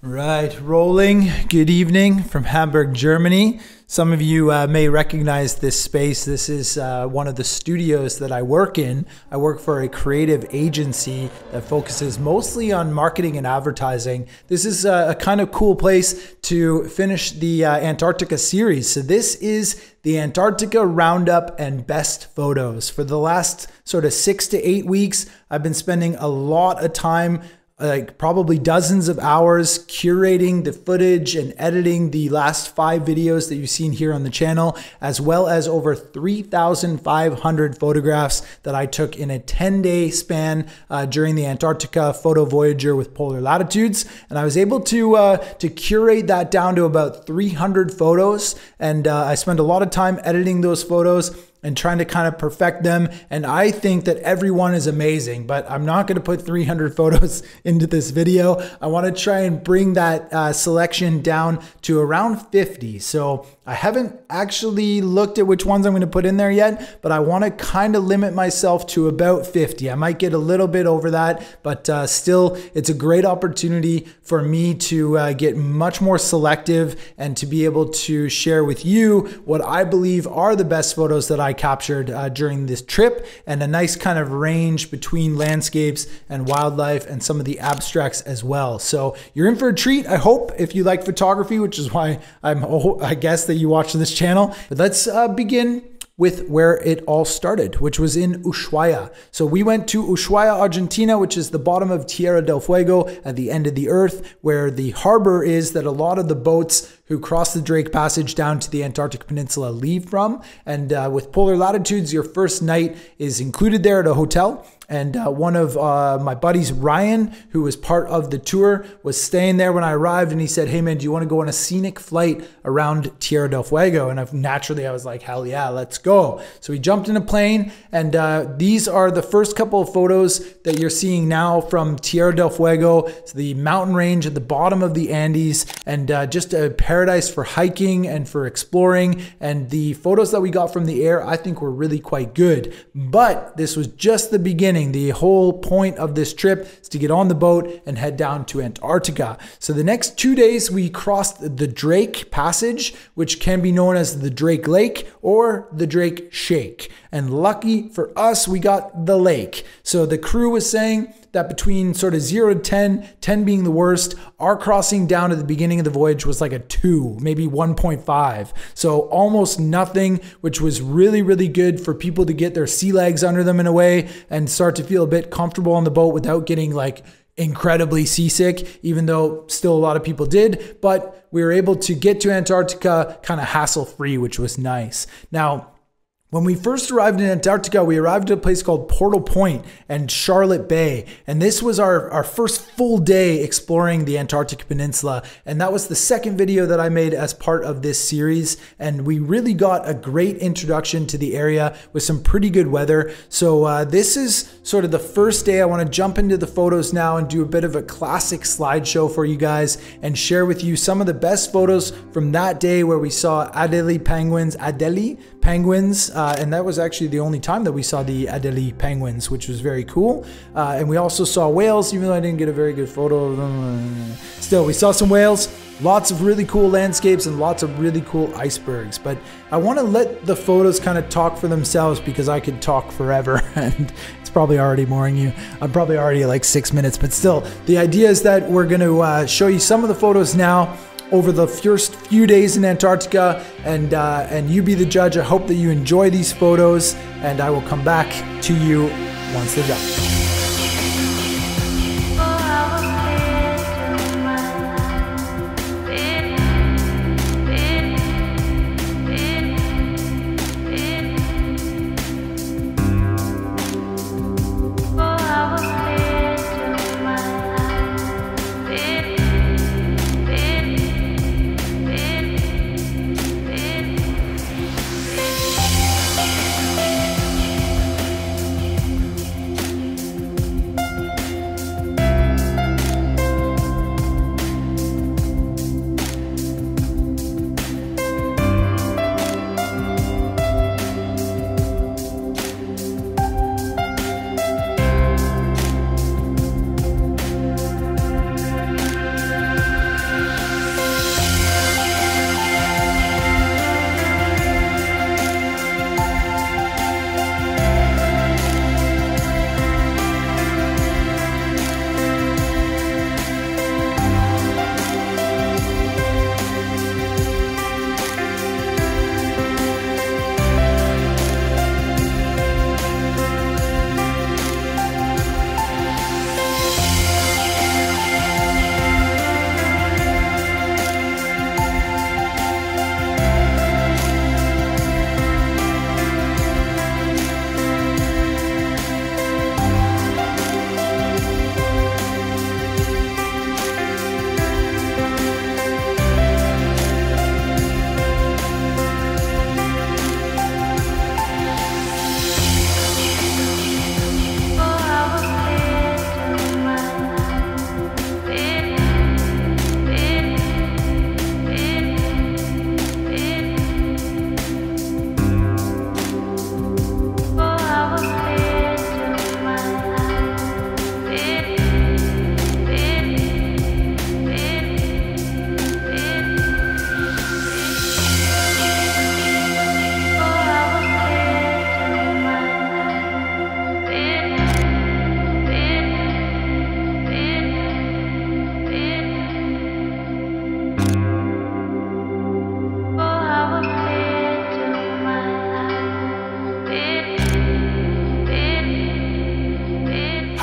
Right, rolling. Good evening from Hamburg, Germany. Some of you may recognize this space. This is one of the studios that I work in. I work for a creative agency that focuses mostly on marketing and advertising. This is a kind of cool place to finish the Antarctica series. So this is the Antarctica Roundup and Best Photos. For the last sort of 6 to 8 weeks, I've been spending a lot of time, like probably dozens of hours, curating the footage and editing the last 5 videos that you've seen here on the channel, as well as over 3,500 photographs that I took in a 10-day span during the Antarctica photo Voyager with Polar Latitudes. And I was able to curate that down to about 300 photos. And I spent a lot of time editing those photos and trying to kind of perfect them. And I think that everyone is amazing, but I'm not going to put 300 photos into this video. I want to try and bring that selection down to around 50. So I haven't actually looked at which ones I'm going to put in there yet, but I want to kind of limit myself to about 50. I might get a little bit over that, but still, it's a great opportunity for me to get much more selective and to be able to share with you what I believe are the best photos that I captured during this trip, and a nice kind of range between landscapes and wildlife and some of the abstracts as well. So you're in for a treat, I hope, if you like photography, which is why I guess that you watch this channel. But let's begin with where it all started, which was in Ushuaia. So we went to Ushuaia, Argentina, which is the bottom of Tierra del Fuego at the end of the earth, where the harbor is that a lot of the boats who cross the Drake Passage down to the Antarctic Peninsula leave from. And with Polar Latitudes, your first night is included there at a hotel. And one of my buddies, Ryan, who was part of the tour, was staying there when I arrived, and he said, "Hey man, do you want to go on a scenic flight around Tierra del Fuego?" And naturally I was like, hell yeah, let's go. So we jumped in a plane, and these are the first couple of photos that you're seeing now from Tierra del Fuego. It's the mountain range at the bottom of the Andes, and just a paradise for hiking and for exploring. And the photos that we got from the air, I think, were really quite good. But this was just the beginning. The whole point of this trip is to get on the boat and head down to Antarctica. So the next 2 days we crossed the Drake Passage, which can be known as the Drake Lake or the Drake Shake. And lucky for us, we got the lake. So the crew was saying that between sort of 0 to 10, 10 being the worst, our crossing down at the beginning of the voyage was like a 2, maybe 1.5. So almost nothing, which was really, really good for people to get their sea legs under them in a way and start to feel a bit comfortable on the boat without getting like incredibly seasick, even though still a lot of people did. But we were able to get to Antarctica kind of hassle-free, which was nice. Now, when we first arrived in Antarctica, we arrived at a place called Portal Point and Charlotte Bay. And this was our first full day exploring the Antarctic Peninsula. And that was the second video that I made as part of this series. And we really got a great introduction to the area with some pretty good weather. So this is sort of the first day. I want to jump into the photos now and do a bit of a classic slideshow for you guys and share with you some of the best photos from that day where we saw Adelie penguins, and that was actually the only time that we saw the Adelie penguins, which was very cool. And we also saw whales, even though I didn't get a very good photo of them. Still, we saw some whales, lots of really cool landscapes, and lots of really cool icebergs. But I want to let the photos kind of talk for themselves, because I could talk forever, and it's probably already boring you. I'm probably already at like 6 minutes, but still, the idea is that we're going to show you some of the photos now over the first few days in Antarctica, and you be the judge. I hope that you enjoy these photos, and I will come back to you once they're done.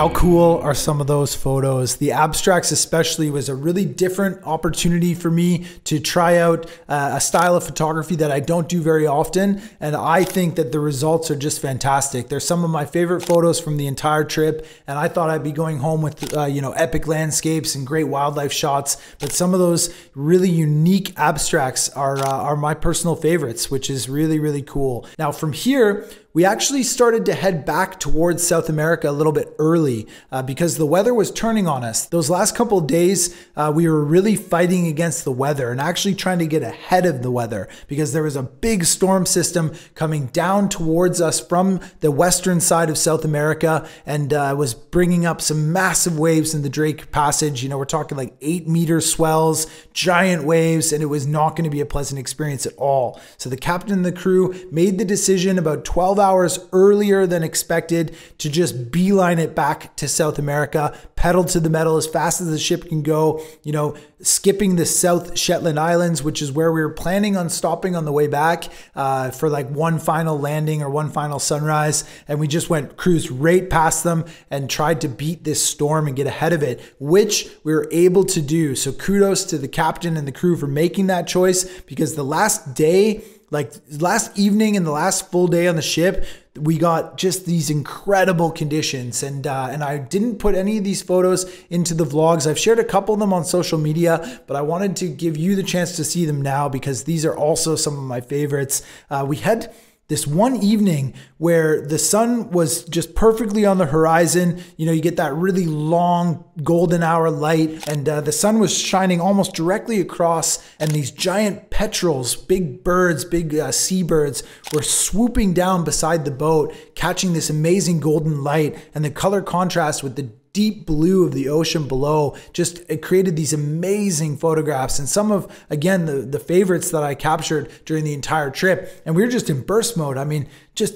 How cool are some of those photos? The abstracts especially was a really different opportunity for me to try out a style of photography that I don't do very often. And I think that the results are just fantastic. They're some of my favorite photos from the entire trip. And I thought I'd be going home with, epic landscapes and great wildlife shots. But some of those really unique abstracts are my personal favorites, which is really, really cool. Now from here, we actually started to head back towards South America a little bit early because the weather was turning on us. Those last couple of days, we were really fighting against the weather and actually trying to get ahead of the weather because there was a big storm system coming down towards us from the western side of South America and was bringing up some massive waves in the Drake Passage. We're talking like 8-meter swells, giant waves, and it was not going to be a pleasant experience at all. So the captain and the crew made the decision about 12 hours earlier than expected to just beeline it back to South America, pedal to the metal as fast as the ship can go, skipping the South Shetland Islands, which is where we were planning on stopping on the way back for like one final landing or one final sunrise. And we just cruised right past them and tried to beat this storm and get ahead of it, which we were able to do. So kudos to the captain and the crew for making that choice, because the last day, like last evening and the last full day on the ship, we got just these incredible conditions. And I didn't put any of these photos into the vlogs. I've shared a couple of them on social media, but I wanted to give you the chance to see them now because these are also some of my favorites. We had this one evening where the sun was just perfectly on the horizon. You get that really long golden hour light, and the sun was shining almost directly across, and these giant petrels, big birds, big seabirds, were swooping down beside the boat, catching this amazing golden light, and the color contrast with the deep blue of the ocean below, it created these amazing photographs, and some of, again, the favorites that I captured during the entire trip. And we were just in burst mode. I mean,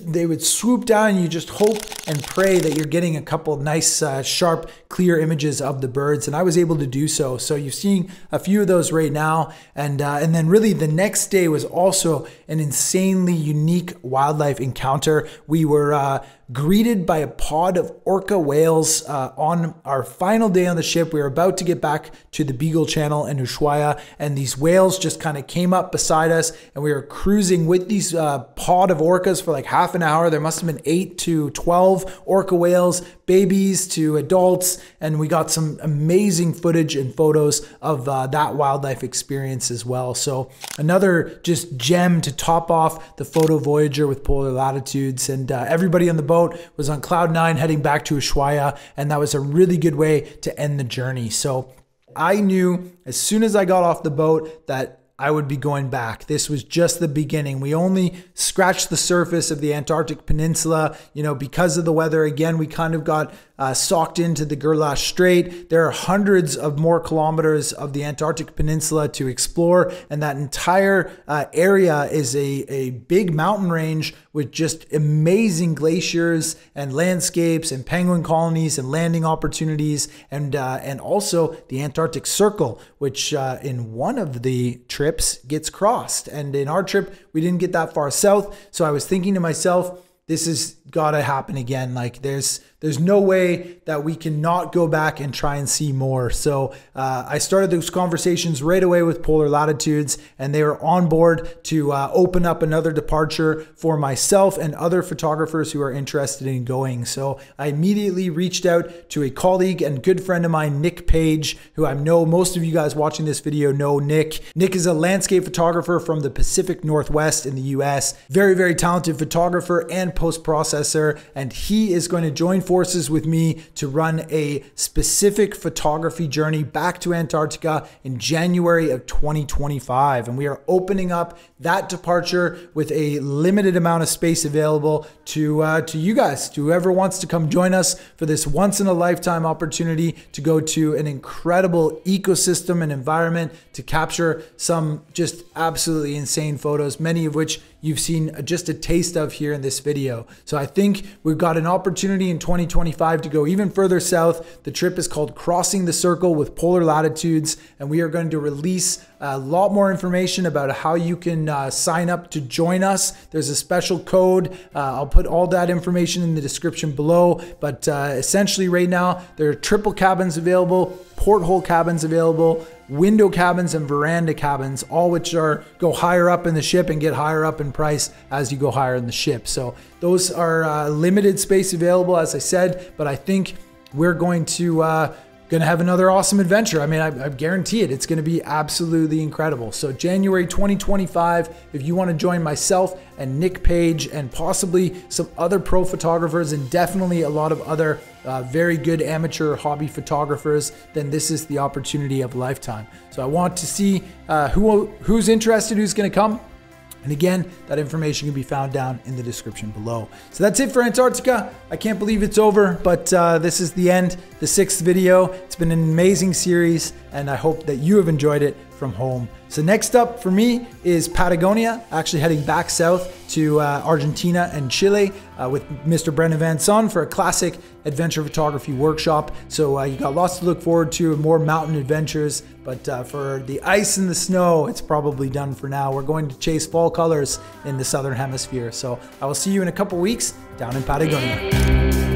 they would swoop down and you just hope and pray that you're getting a couple of nice, sharp, clear images of the birds. And I was able to do so. So you're seeing a few of those right now. And then really the next day was also an insanely unique wildlife encounter. We were greeted by a pod of orca whales on our final day on the ship. We were about to get back to the Beagle Channel in Ushuaia, and these whales just kind of came up beside us, and we were cruising with these pod of orcas for like half an hour. There must have been 8 to 12 orca whales, babies to adults, and we got some amazing footage and photos of that wildlife experience as well. So another just gem to top off the photo Voyager with Polar Latitudes, and everybody on the boat was on cloud 9 heading back to Ushuaia, and that was a really good way to end the journey. So I knew as soon as I got off the boat that I would be going back. This was just the beginning. We only scratched the surface of the Antarctic Peninsula, because of the weather. Again, we kind of got socked into the Gerlache Strait. There are hundreds of more kilometers of the Antarctic Peninsula to explore, and that entire area is a big mountain range with just amazing glaciers and landscapes and penguin colonies and landing opportunities, and also the Antarctic Circle, which in one of the trips gets crossed. And in our trip, we didn't get that far south. So I was thinking to myself, this has got to happen again. Like there's no way that we cannot go back and try and see more. So I started those conversations right away with Polar Latitudes, and they were on board to open up another departure for myself and other photographers who are interested in going. So I immediately reached out to a colleague and good friend of mine, Nick Page, who I know most of you guys watching this video know Nick. Nick is a landscape photographer from the Pacific Northwest in the US. Very, very talented photographer and post-processor, and he is going to join forces with me to run a specific photography journey back to Antarctica in January of 2025. And we are opening up that departure with a limited amount of space available to you guys, to whoever wants to come join us for this once in a lifetime opportunity to go to an incredible ecosystem and environment to capture some just absolutely insane photos, many of which you've seen just a taste of here in this video. So I think we've got an opportunity in 2025 to go even further south. The trip is called Crossing the Circle with Polar Latitudes, and we are going to release a lot more information about how you can sign up to join us. There's a special code. I'll put all that information in the description below. But essentially right now, there are triple cabins available, porthole cabins available, window cabins and veranda cabins, all which go higher up in the ship and get higher up in price as you go higher in the ship. So those are limited space available, as I said, but I think we're going to have another awesome adventure. I mean, I guarantee it. It's going to be absolutely incredible. So January 2025, if you want to join myself and Nick Page and possibly some other pro photographers and definitely a lot of other very good amateur hobby photographers, then this is the opportunity of a lifetime. So I want to see who's interested, who's going to come. And again, that information can be found down in the description below. So that's it for Antarctica. I can't believe it's over, but this is the end, the 6th video. It's been an amazing series, and I hope that you have enjoyed it from home. So next up for me is Patagonia, actually heading back south to Argentina and Chile with Mr. Brennan Van Son for a classic adventure photography workshop. So you got lots to look forward to, more mountain adventures, but for the ice and the snow, it's probably done for now. We're going to chase fall colors in the Southern Hemisphere. So I will see you in a couple weeks down in Patagonia.